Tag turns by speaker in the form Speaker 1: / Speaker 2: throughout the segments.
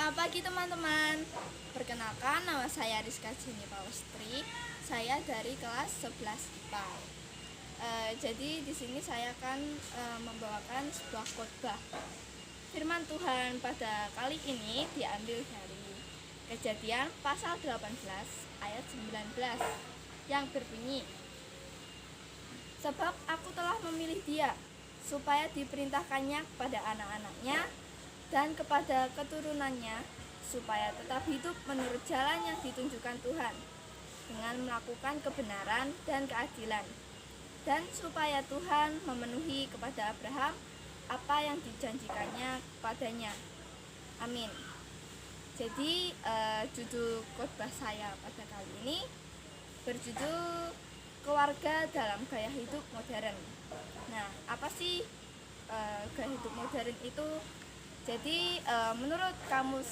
Speaker 1: Selamat pagi teman-teman. Perkenalkan, nama saya Rizka Jenny Pawestri. Saya dari kelas 11 IPA. Jadi di sini saya akan membawakan sebuah khotbah. Firman Tuhan pada kali ini diambil dari Kejadian pasal 18 ayat 19 yang berbunyi, "Sebab aku telah memilih dia supaya diperintahkannya kepada anak-anaknya dan kepada keturunannya, supaya tetap hidup menurut jalan yang ditunjukkan Tuhan, dengan melakukan kebenaran dan keadilan, dan supaya Tuhan memenuhi kepada Abraham apa yang dijanjikannya kepadanya. Amin." Jadi judul khotbah saya pada kali ini berjudul Keluarga dalam Gaya Hidup Modern. Nah, apa sih gaya hidup modern itu? Jadi menurut Kamus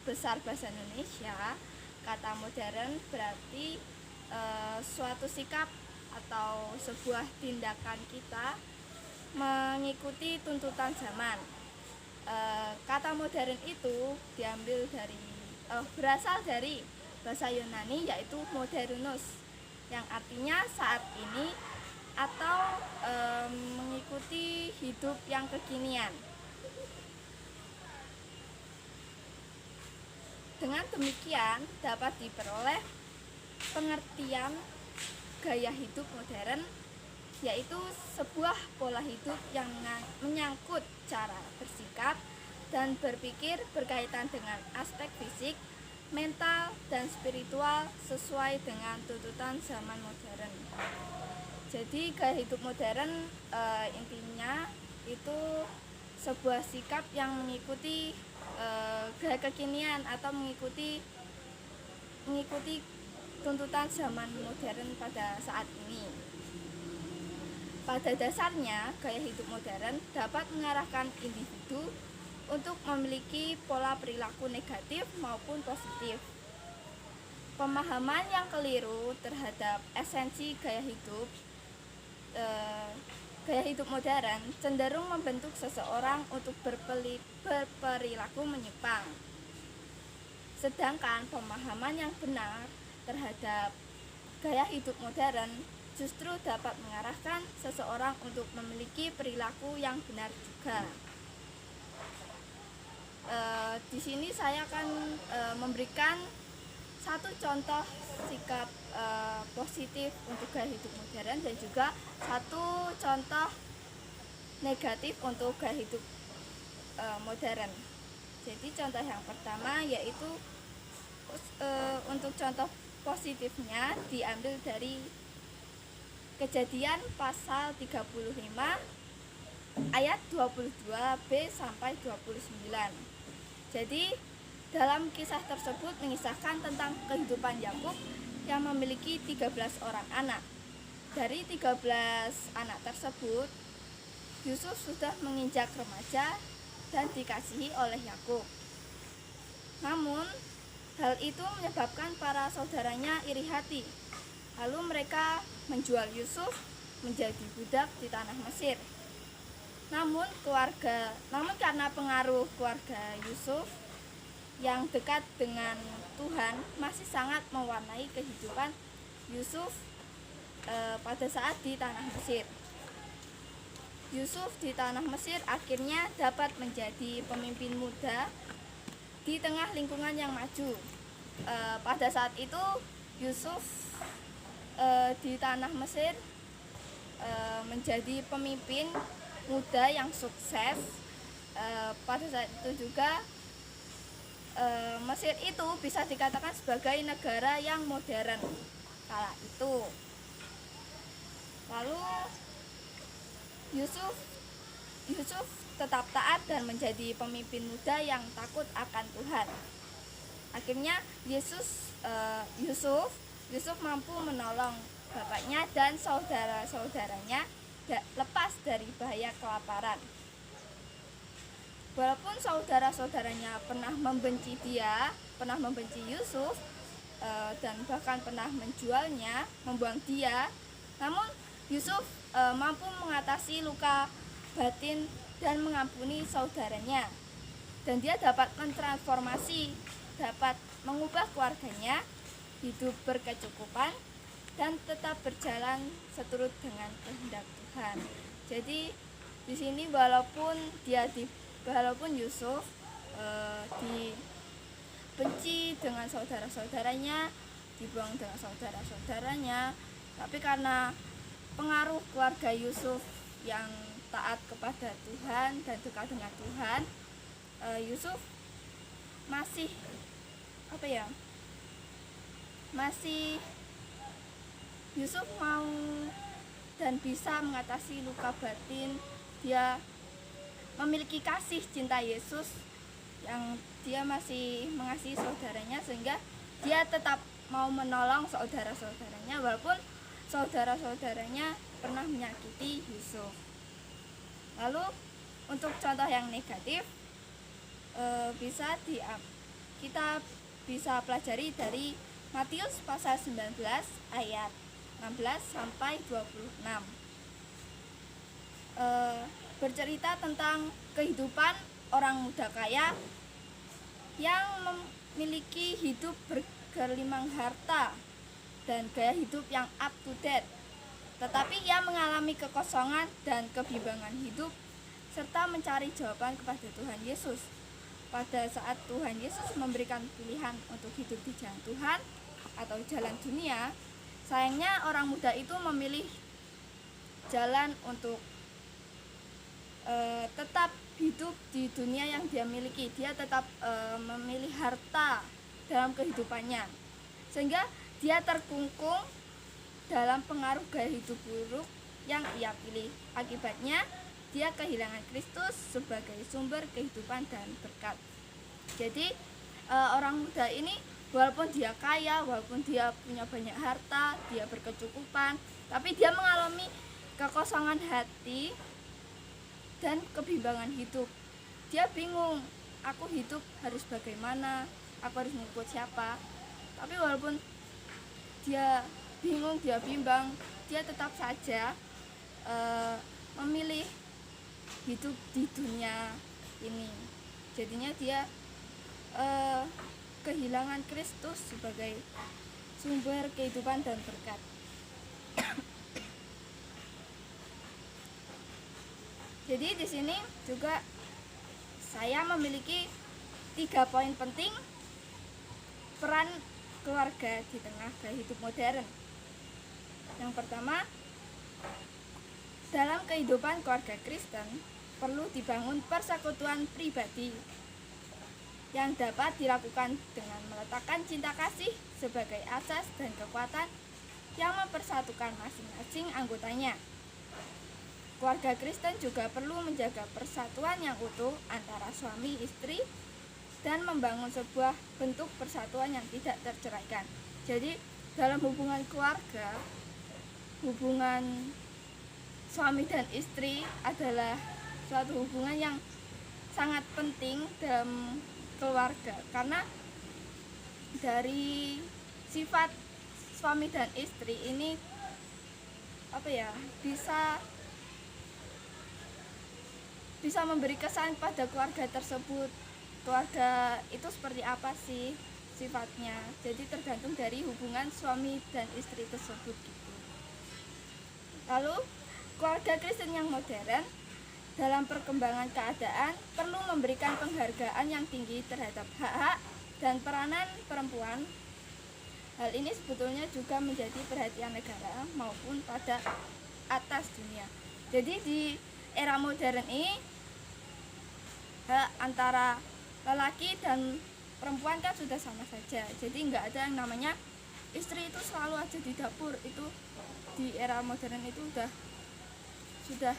Speaker 1: Besar Bahasa Indonesia, kata modern berarti suatu sikap atau sebuah tindakan kita mengikuti tuntutan zaman. Kata modern itu berasal dari bahasa Yunani, yaitu modernus, yang artinya saat ini atau mengikuti hidup yang kekinian. Dengan demikian dapat diperoleh pengertian gaya hidup modern, yaitu sebuah pola hidup yang menyangkut cara bersikap dan berpikir berkaitan dengan aspek fisik, mental, dan spiritual sesuai dengan tuntutan zaman modern. Jadi gaya hidup modern intinya itu sebuah sikap yang mengikuti gaya kekinian atau mengikuti tuntutan zaman modern pada saat ini. Pada dasarnya, gaya hidup modern dapat mengarahkan individu untuk memiliki pola perilaku negatif maupun positif. Pemahaman yang keliru terhadap esensi gaya hidup modern cenderung membentuk seseorang untuk berperilaku menyimpang. Sedangkan pemahaman yang benar terhadap gaya hidup modern justru dapat mengarahkan seseorang untuk memiliki perilaku yang benar juga. Di sini saya akan memberikan satu contoh sikap positif untuk gaya hidup modern dan juga satu contoh negatif untuk gaya hidup modern. Jadi contoh yang pertama yaitu untuk contoh positifnya diambil dari Kejadian pasal 35 ayat 22b sampai 29. Jadi dalam kisah tersebut mengisahkan tentang kehidupan Yakub yang memiliki 13 orang anak. Dari 13 anak tersebut, Yusuf sudah menginjak remaja dan dikasihi oleh Yakub. Namun, hal itu menyebabkan para saudaranya iri hati. Lalu mereka menjual Yusuf menjadi budak di tanah Mesir. Namun karena pengaruh keluarga Yusuf yang dekat dengan Tuhan masih sangat mewarnai kehidupan Yusuf pada saat di tanah Mesir. Yusuf di tanah Mesir akhirnya dapat menjadi pemimpin muda di tengah lingkungan yang maju. Pada saat itu Yusuf di tanah Mesir menjadi pemimpin muda yang sukses. Pada saat itu juga Mesir itu bisa dikatakan sebagai negara yang modern kala itu. Lalu Yusuf tetap taat dan menjadi pemimpin muda yang takut akan Tuhan. Akhirnya Yusuf mampu menolong bapaknya dan saudara-saudaranya lepas dari bahaya kelaparan. Walaupun saudara-saudaranya pernah membenci Yusuf dan bahkan pernah menjualnya, membuang dia, namun Yusuf mampu mengatasi luka batin dan mengampuni saudaranya. dan dia dapat mentransformasi, dapat mengubah keluarganya hidup berkecukupan dan tetap berjalan seturut dengan kehendak Tuhan. Jadi di sini walaupun Yusuf dibenci dengan saudara-saudaranya, dibuang dengan saudara-saudaranya, tapi karena pengaruh keluarga Yusuf yang taat kepada Tuhan dan dekat dengan Tuhan, Yusuf masih Yusuf mau dan bisa mengatasi luka batin. Dia memiliki kasih cinta Yesus yang dia masih mengasihi saudaranya, sehingga dia tetap mau menolong saudara-saudaranya walaupun saudara-saudaranya pernah menyakiti Yusuf. Lalu untuk contoh yang negatif, kita bisa pelajari dari Matius pasal 19 ayat 16 sampai 26. Bercerita tentang kehidupan orang muda kaya yang memiliki hidup bergelimang harta dan gaya hidup yang up to date, tetapi ia mengalami kekosongan dan kebimbangan hidup serta mencari jawaban kepada Tuhan Yesus. Pada saat Tuhan Yesus memberikan pilihan untuk hidup di jalan Tuhan atau jalan dunia, sayangnya orang muda itu memilih jalan untuk tetap hidup di dunia yang dia miliki. Dia tetap memilih harta dalam kehidupannya, sehingga dia terkungkung dalam pengaruh gaya hidup buruk yang ia pilih. Akibatnya dia kehilangan Kristus sebagai sumber kehidupan dan berkat. Jadi orang muda ini walaupun dia kaya, walaupun dia punya banyak harta, dia berkecukupan, tapi dia mengalami kekosongan hati dan kebimbangan hidup. Dia bingung, aku hidup harus bagaimana, aku harus mengikut siapa. Tapi walaupun dia bingung, dia bimbang, dia tetap saja memilih hidup di dunia ini. Jadinya dia kehilangan Kristus sebagai sumber kehidupan dan berkat. Jadi di sini juga saya memiliki 3 poin penting peran keluarga di tengah gaya hidup modern. Yang pertama, dalam kehidupan keluarga Kristen perlu dibangun persekutuan pribadi yang dapat dilakukan dengan meletakkan cinta kasih sebagai asas dan kekuatan yang mempersatukan masing-masing anggotanya. Keluarga Kristen juga perlu menjaga persatuan yang utuh antara suami istri dan membangun sebuah bentuk persatuan yang tidak terceraikan. Jadi dalam hubungan keluarga, hubungan suami dan istri adalah suatu hubungan yang sangat penting dalam keluarga, karena dari sifat suami dan istri ini bisa memberi kesan pada keluarga tersebut. Keluarga itu seperti apa sih sifatnya, jadi tergantung dari hubungan suami dan istri tersebut gitu. Lalu keluarga Kristen yang modern dalam perkembangan keadaan perlu memberikan penghargaan yang tinggi terhadap hak-hak dan peranan perempuan. Hal ini sebetulnya juga menjadi perhatian negara maupun pada atas dunia. Jadi di era modern ini hak antara lelaki dan perempuan kan sudah sama saja. Jadi nggak ada yang namanya istri itu selalu aja di dapur. Itu di era modern itu sudah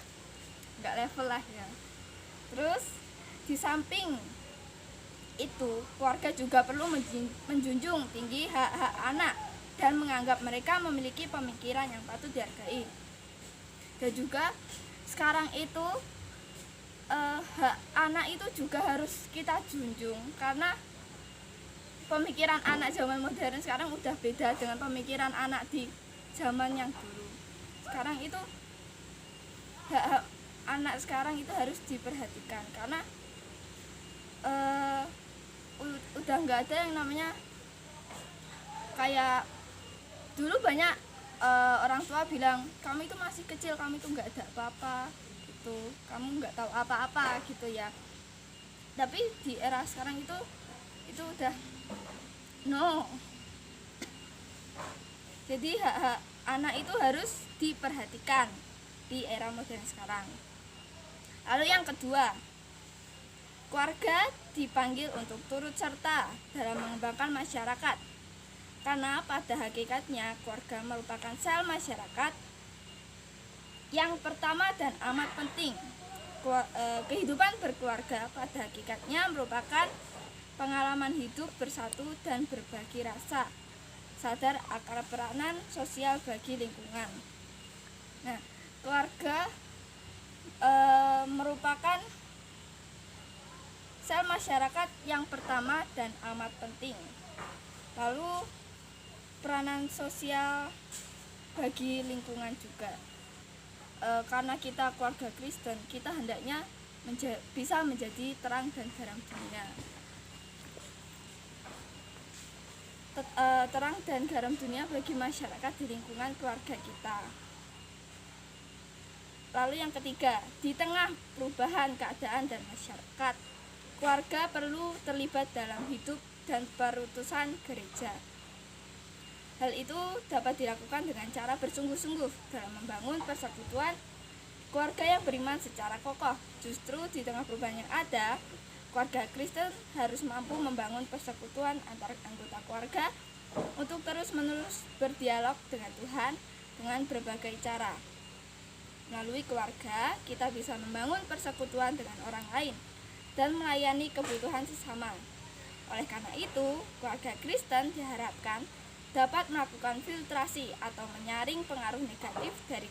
Speaker 1: nggak level lah ya. Terus di samping itu keluarga juga perlu menjunjung tinggi hak-hak anak dan menganggap mereka memiliki pemikiran yang patut dihargai. Dan juga sekarang itu hak anak itu juga harus kita junjung, karena pemikiran anak zaman modern sekarang udah beda dengan pemikiran anak di zaman yang dulu. Sekarang itu hak anak sekarang itu harus diperhatikan, karena eh, udah nggak ada yang namanya kayak dulu banyak orang tua bilang kamu itu masih kecil, kamu itu nggak ada apa-apa gitu, kamu nggak tahu apa-apa gitu ya. Tapi di era sekarang itu udah no. Jadi hak-hak anak itu harus diperhatikan di era modern sekarang. Lalu yang kedua, keluarga dipanggil untuk turut serta dalam mengembangkan masyarakat. Karena pada hakikatnya keluarga merupakan sel masyarakat yang pertama dan amat penting. Kehidupan berkeluarga pada hakikatnya merupakan pengalaman hidup bersatu dan berbagi rasa, sadar akan peranan sosial bagi lingkungan. Nah, keluarga merupakan sel masyarakat yang pertama dan amat penting. Lalu peranan sosial bagi lingkungan juga. Karena kita keluarga Kristen, kita hendaknya bisa menjadi terang dan garam dunia. Terang dan garam dunia bagi masyarakat di lingkungan keluarga kita. Lalu yang ketiga, di tengah perubahan keadaan dan masyarakat, keluarga perlu terlibat dalam hidup dan perutusan gereja. Hal itu dapat dilakukan dengan cara bersungguh-sungguh dalam membangun persekutuan keluarga yang beriman secara kokoh. Justru di tengah perubahan yang ada, keluarga Kristen harus mampu membangun persekutuan antar anggota keluarga untuk terus-menerus berdialog dengan Tuhan dengan berbagai cara. Melalui keluarga, kita bisa membangun persekutuan dengan orang lain dan melayani kebutuhan sesama. Oleh karena itu, keluarga Kristen diharapkan dapat melakukan filtrasi atau menyaring pengaruh negatif dari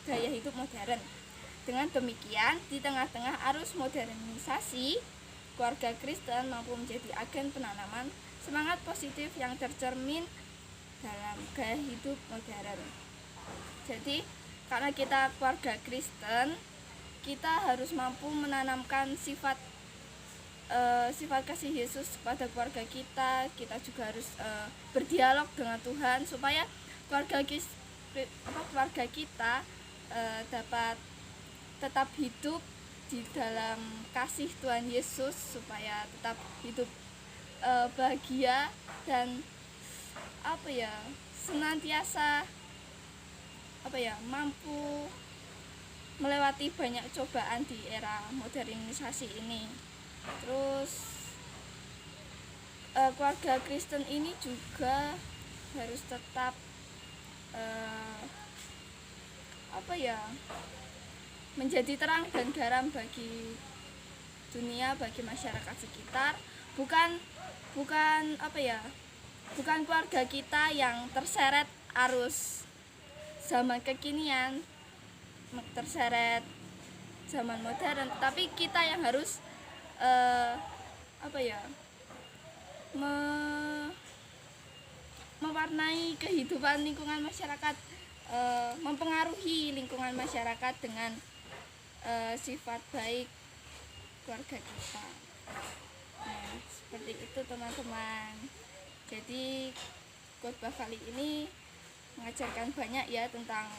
Speaker 1: gaya hidup modern. Dengan demikian, di tengah-tengah arus modernisasi, keluarga Kristen mampu menjadi agen penanaman semangat positif yang tercermin dalam gaya hidup modern. Jadi, karena kita keluarga Kristen, kita harus mampu menanamkan sifat kasih Yesus pada keluarga kita. Kita juga harus berdialog dengan Tuhan supaya keluarga kita dapat tetap hidup di dalam kasih Tuhan Yesus, supaya tetap hidup bahagia dan senantiasa mampu melewati banyak cobaan di era modernisasi ini. Terus keluarga Kristen ini juga harus tetap menjadi terang dan garam bagi dunia, bagi masyarakat sekitar. Bukan keluarga kita yang terseret arus zaman kekinian, terseret zaman modern, tapi kita yang harus mewarnai kehidupan lingkungan masyarakat, mempengaruhi lingkungan masyarakat dengan sifat baik keluarga kita. Nah, seperti itu teman-teman. Jadi khotbah kali ini mengajarkan banyak ya tentang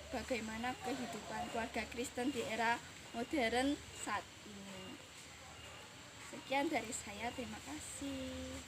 Speaker 1: bagaimana kehidupan keluarga Kristen di era modern saat ini. Sekian dari saya, terima kasih.